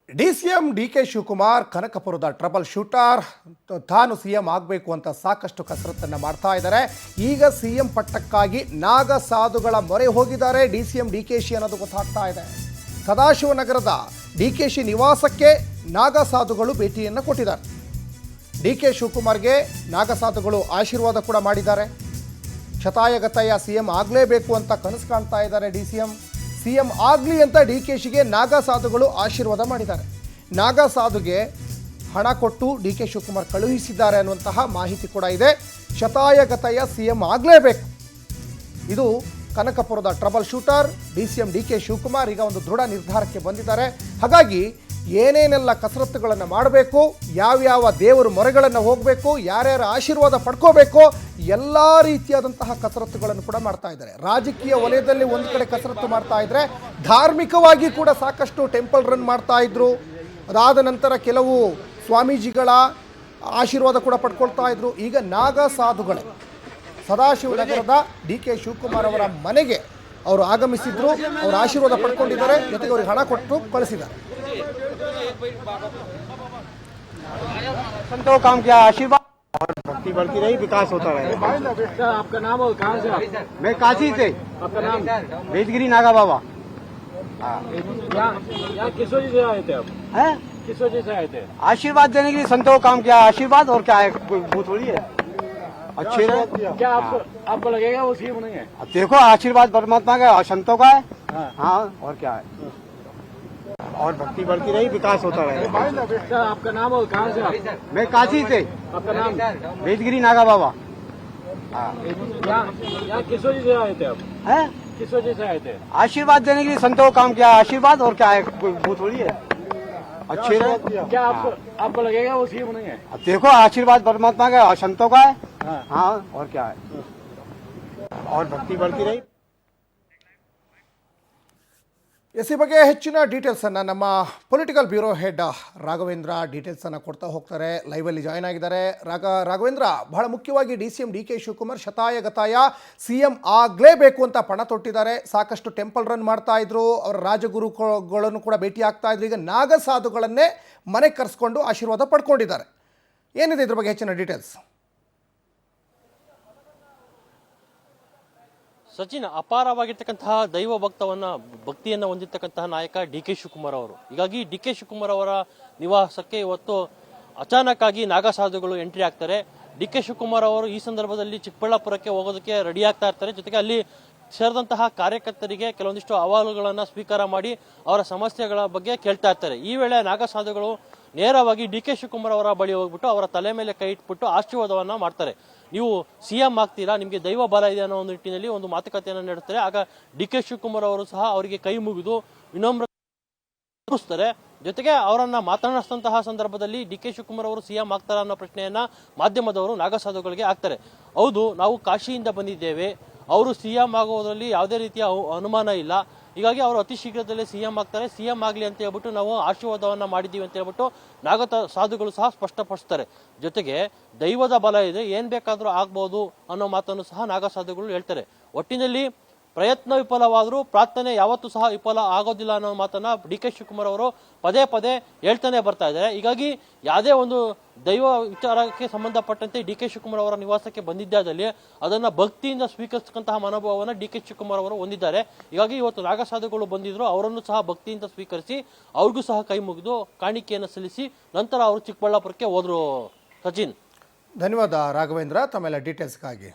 DCM DK Shivakumar ಕನಕಪುರದ trouble shooter ತಾನು CM ಆಗಬೇಕು ಅಂತ ಸಾಕಷ್ಟು ಕಸರತ್ತನ್ನು ಮಾಡ್ತಾ ಇದ್ದಾರೆ. ಈಗ ಸಿಎಂ ಪಟ್ಟಕ್ಕಾಗಿ ನಾಗ ಸಾಧುಗಳ ಮೊರೆ ಹೋಗಿದ್ದಾರೆ ಡಿಸಿಎಂ ಡಿಕೆಶಿ ಅನ್ನೋದು ಗೊತ್ತಾಗ್ತಾ ಇದೆ. ಸದಾಶಿವನಗರದ ಡಿಕೆಶಿ ನಿವಾಸಕ್ಕೆ ನಾಗ ಸಾಧುಗಳು ಭೇಟಿಯನ್ನು ಕೊಟ್ಟಿದ್ದಾರೆ. ಡಿಕೆ ಶಿವಕುಮಾರ್ಗೆ ನಾಗ ಸಾಧುಗಳು ಆಶೀರ್ವಾದ ಕೂಡ ಮಾಡಿದ್ದಾರೆ. ಶತಾಯಗತಾಯ ಸಿಎಂ ಆಗಲೇಬೇಕು ಅಂತ ಕನಸು ಕಾಣ್ತಾ ಇದ್ದಾರೆ. ಸಿಎಂ ಆಗಲಿ ಅಂತ ಡಿಕೆಶಿಗೆ ನಾಗ ಸಾಧುಗಳು ಆಶೀರ್ವಾದ ಮಾಡಿದ್ದಾರೆ. ನಾಗ ಸಾಧುಗೆ ಹಣ ಕೊಟ್ಟು ಡಿಕೆ ಶಿವಕುಮಾರ್ ಕಳುಹಿಸಿದ್ದಾರೆ ಅನ್ನುವಂತಹ ಮಾಹಿತಿ ಕೂಡ ಇದೆ. ಶತಾಯಗತಾಯ ಸಿಎಂ ಆಗಲೇಬೇಕು. ಇದು ಕನಕಪುರದ trouble shooter DCM DK Shivakumar ಈಗ ಒಂದು ದೃಢ ನಿರ್ಧಾರಕ್ಕೆ ಬಂದಿದ್ದಾರೆ. ಹಾಗಾಗಿ ಏನೇನೆಲ್ಲ ಕಸರತ್ತುಗಳನ್ನು ಮಾಡಬೇಕು, ಯಾವ್ಯಾವ ದೇವರು ಮೊರೆಗಳನ್ನು ಹೋಗಬೇಕು, ಯಾರ್ಯಾರ ಆಶೀರ್ವಾದ ಪಡ್ಕೋಬೇಕು, ಎಲ್ಲ ರೀತಿಯಾದಂತಹ ಕಸರತ್ತುಗಳನ್ನು ಕೂಡ ಮಾಡ್ತಾ ಇದ್ದಾರೆ. ರಾಜಕೀಯ ವಲಯದಲ್ಲಿ ಒಂದು ಕಡೆ ಕಸರತ್ತು ಮಾಡ್ತಾ ಇದ್ರೆ, ಧಾರ್ಮಿಕವಾಗಿ ಕೂಡ ಸಾಕಷ್ಟು ಟೆಂಪಲ್ ರನ್ ಮಾಡ್ತಾ ಇದ್ರು. ಅದಾದ ನಂತರ ಕೆಲವು ಸ್ವಾಮೀಜಿಗಳ ಆಶೀರ್ವಾದ ಕೂಡ ಪಡ್ಕೊಳ್ತಾ ಇದ್ರು. ಈಗ ನಾಗ ಸಾಧುಗಳೇ ಸದಾಶಿವನಗರದ ಡಿಕೆ ಶಿವಕುಮಾರ್ ಅವರ ಮನೆಗೆ ಅವರು ಆಗಮಿಸಿದ್ರು. ಅವರು ಆಶೀರ್ವಾದ ಪಡ್ಕೊಂಡಿದ್ದಾರೆ, ಜೊತೆಗೆ ಅವರಿಗೆ ಹಣ ಕೊಟ್ಟು ಕಳಿಸಿದ್ದಾರೆ. संतों काम किया, आशीर्वाद और भक्ति बढ़ती रही, विकास होता रहे। आपका नाम और कहाँ से? मैं काशी से। आपका नाम? वेदगिरी नागा बाबा। यहाँ किस वजह से आए थे आप? हैं? किस वजह से आए थे? आशीर्वाद देने के लिए संतों काम किया, आशीर्वाद और क्या है, वो थोड़ी है। अच्छे क्या आपको लगेगा वो सीएम नहीं है? अब देखो आशीर्वाद परमात्मा का और संतों का है। हाँ और क्या है, और भक्ति बढ़ती रही, विकास होता रहे। आपका नाम और कहाँ से? मैं काशी से। आपका नाम? वेदगिरी नागा बाबा। यहाँ किस वजह से आए थे आप? हैं? किस वजह से आए थे? आशीर्वाद देने के लिए संतों काम किया, आशीर्वाद और क्या है, वो थोड़ी है। अच्छे क्या आपको लगेगा वो सीएम नहीं है? अब देखो आशीर्वाद परमात्मा का और संतों का है। हाँ और क्या है, और भक्ति बढ़ती रही. ಈ ಬಗ್ಗೆ ಹೆಚ್ಚಿನ ಡೀಟೇಲ್ಸನ್ನು ನಮ್ಮ ಪೊಲಿಟಿಕಲ್ ಬ್ಯೂರೋ ಹೆಡ್ ರಾಘವೇಂದ್ರ ಡೀಟೇಲ್ಸನ್ನು ಕೊಡ್ತಾ ಹೋಗ್ತಾರೆ. ಲೈವಲ್ಲಿ ಜಾಯ್ನ್ ಆಗಿದ್ದಾರೆ. ರಾಘವೇಂದ್ರ, ಬಹಳ ಮುಖ್ಯವಾಗಿ ಡಿಸಿಎಂ ಡಿಕೆ ಶಿವಕುಮಾರ್ ಶತಾಯಗತಾಯ ಸಿಎಂ ಆಗಲೇಬೇಕು ಅಂತ ಪಣ ತೊಟ್ಟಿದ್ದಾರೆ. ಸಾಕಷ್ಟು ಟೆಂಪಲ್ ರನ್ ಮಾಡ್ತಾ ಇದ್ರು. ಅವರ ರಾಜಗುರುಗಳನ್ನು ಕೂಡ ಭೇಟಿ ಆಗ್ತಾ ಇದ್ರು. ಈಗ ನಾಗ ಸಾಧುಗಳನ್ನೇ ಮನೆಗೆ ಕರೆಸ್ಕೊಂಡು ಆಶೀರ್ವಾದ ಪಡ್ಕೊಂಡಿದ್ದಾರೆ. ಏನಿದೆ ಇದ್ರ ಬಗ್ಗೆ ಹೆಚ್ಚಿನ ಡೀಟೇಲ್ಸ್? ಸಚಿನ್, ಅಪಾರವಾಗಿರ್ತಕ್ಕಂತಹ ದೈವ ಭಕ್ತಿಯನ್ನು ಹೊಂದಿರತಕ್ಕಂತಹ ನಾಯಕ ಡಿ ಕೆ ಶಿವಕುಮಾರ್ ಅವರು. ಹೀಗಾಗಿ ಡಿ ಕೆ ಶಿವಕುಮಾರ್ ಅವರ ನಿವಾಸಕ್ಕೆ ಇವತ್ತು ಅಚಾನಕ್ ಆಗಿ ನಾಗ ಸಾಧುಗಳು ಎಂಟ್ರಿ ಆಗ್ತಾರೆ. ಡಿ ಕೆ ಶಿವಕುಮಾರ್ ಅವರು ಈ ಸಂದರ್ಭದಲ್ಲಿ ಚಿಕ್ಕಬಳ್ಳಾಪುರಕ್ಕೆ ಹೋಗೋದಕ್ಕೆ ರೆಡಿ ಆಗ್ತಾ ಇರ್ತಾರೆ. ಜೊತೆಗೆ ಅಲ್ಲಿ ಸೇರಿದಂತಹ ಕಾರ್ಯಕರ್ತರಿಗೆ ಕೆಲವೊಂದಿಷ್ಟು ಅಹವಾಲುಗಳನ್ನು ಸ್ವೀಕಾರ ಮಾಡಿ ಅವರ ಸಮಸ್ಯೆಗಳ ಬಗ್ಗೆ ಕೇಳ್ತಾ ಇರ್ತಾರೆ. ಈ ವೇಳೆ ನಾಗ ಸಾಧುಗಳು ನೇರವಾಗಿ ಡಿ ಕೆ ಶಿವಕುಮಾರ್ ಅವರ ಬಳಿ ಹೋಗ್ಬಿಟ್ಟು ಅವರ ತಲೆ ಮೇಲೆ ಕೈ ಇಟ್ಬಿಟ್ಟು ಆಶೀರ್ವಾದವನ್ನ ಮಾಡ್ತಾರೆ. ನೀವು ಸಿಎಂ ಆಗ್ತೀರಾ, ನಿಮಗೆ ದೈವ ಬಲ ಇದೆ ಅನ್ನೋ ಒಂದು ನಿಟ್ಟಿನಲ್ಲಿ ಒಂದು ಮಾತುಕತೆಯನ್ನು ನಡೆಸ್ತಾರೆ. ಆಗ ಡಿ ಕೆ ಶಿವಕುಮಾರ್ ಅವರು ಸಹ ಅವರಿಗೆ ಕೈ ಮುಗಿದು ವಿನಮ್ರತೆ. ಜೊತೆಗೆ ಅವರನ್ನ ಮಾತನಾಡಿಸಿದಂತಹ ಸಂದರ್ಭದಲ್ಲಿ ಡಿ ಕೆ ಶಿವಕುಮಾರ್ ಅವರು ಸಿಎಂ ಆಗ್ತಾರ ಅನ್ನೋ ಪ್ರಶ್ನೆಯನ್ನ ಮಾಧ್ಯಮದವರು ನಾಗಸಾಧುಗಳಿಗೆ ಹಾಕ್ತಾರೆ. ಹೌದು, ನಾವು ಕಾಶಿಯಿಂದ ಬಂದಿದ್ದೇವೆ, ಅವರು ಸಿಎಂ ಆಗುವುದರಲ್ಲಿ ಯಾವುದೇ ರೀತಿಯ ಅನುಮಾನ ಇಲ್ಲ. ಹೀಗಾಗಿ ಅವರು ಅತಿ ಶೀಘ್ರದಲ್ಲೇ ಸಿಎಂ ಆಗ್ತಾರೆ, ಸಿಎಂ ಆಗಲಿ ಅಂತ ಹೇಳ್ಬಿಟ್ಟು ನಾವು ಆಶೀರ್ವಾದವನ್ನ ಮಾಡಿದ್ದೀವಿ ಅಂತ ಹೇಳ್ಬಿಟ್ಟು ಸಾಧುಗಳು ಸಹ ಸ್ಪಷ್ಟಪಡಿಸ್ತಾರೆ. ಜೊತೆಗೆ ದೈವದ ಬಲ ಇದೆ, ಏನ್ ಬೇಕಾದ್ರೂ ಆಗ್ಬಹುದು ಅನ್ನೋ ಮಾತನ್ನು ಸಹ ನಾಗಸಾಧುಗಳು ಹೇಳ್ತಾರೆ. ಒಟ್ಟಿನಲ್ಲಿ ಪ್ರಯತ್ನ ವಿಫಲವಾದರೂ ಪ್ರಾರ್ಥನೆ ಯಾವತ್ತೂ ಸಹ ವಿಫಲ ಆಗೋದಿಲ್ಲ ಅನ್ನೋ ಮಾತನ್ನ ಡಿ ಕೆ ಶಿವಕುಮಾರ್ ಅವರು ಪದೇ ಪದೇ ಹೇಳ್ತಾನೆ ಬರ್ತಾ ಇದ್ದಾರೆ. ಹೀಗಾಗಿ ಯಾವುದೇ ಒಂದು ದೈವ ವಿಚಾರಕ್ಕೆ ಸಂಬಂಧಪಟ್ಟಂತೆ ಡಿ ಕೆ ಶಿವಕುಮಾರ್ ಅವರ ನಿವಾಸಕ್ಕೆ ಬಂದಿದ್ದಾದಲ್ಲಿ ಅದನ್ನ ಭಕ್ತಿಯಿಂದ ಸ್ವೀಕರಿಸತಕ್ಕಂತಹ ಮನೋಭಾವವನ್ನು ಡಿ ಕೆ ಶಿವಕುಮಾರ್ ಅವರು ಹೊಂದಿದ್ದಾರೆ. ಹೀಗಾಗಿ ಇವತ್ತು ನಾಗಸಾಧುಗಳು ಬಂದಿದ್ರು, ಅವರನ್ನು ಸಹ ಭಕ್ತಿಯಿಂದ ಸ್ವೀಕರಿಸಿ ಅವ್ರಿಗೂ ಸಹ ಕೈ ಮುಗಿದು ಕಾಣಿಕೆಯನ್ನು ಸಲ್ಲಿಸಿ ನಂತರ ಅವರು ಚಿಕ್ಕಬಳ್ಳಾಪುರಕ್ಕೆ ಹೋದ್ರು. ಸಚಿನ್, ಧನ್ಯವಾದ ರಾಘವೇಂದ್ರ ತಮ್ಮೆಲ್ಲ ಡೀಟೇಲ್ಸ್ಗಾಗಿ.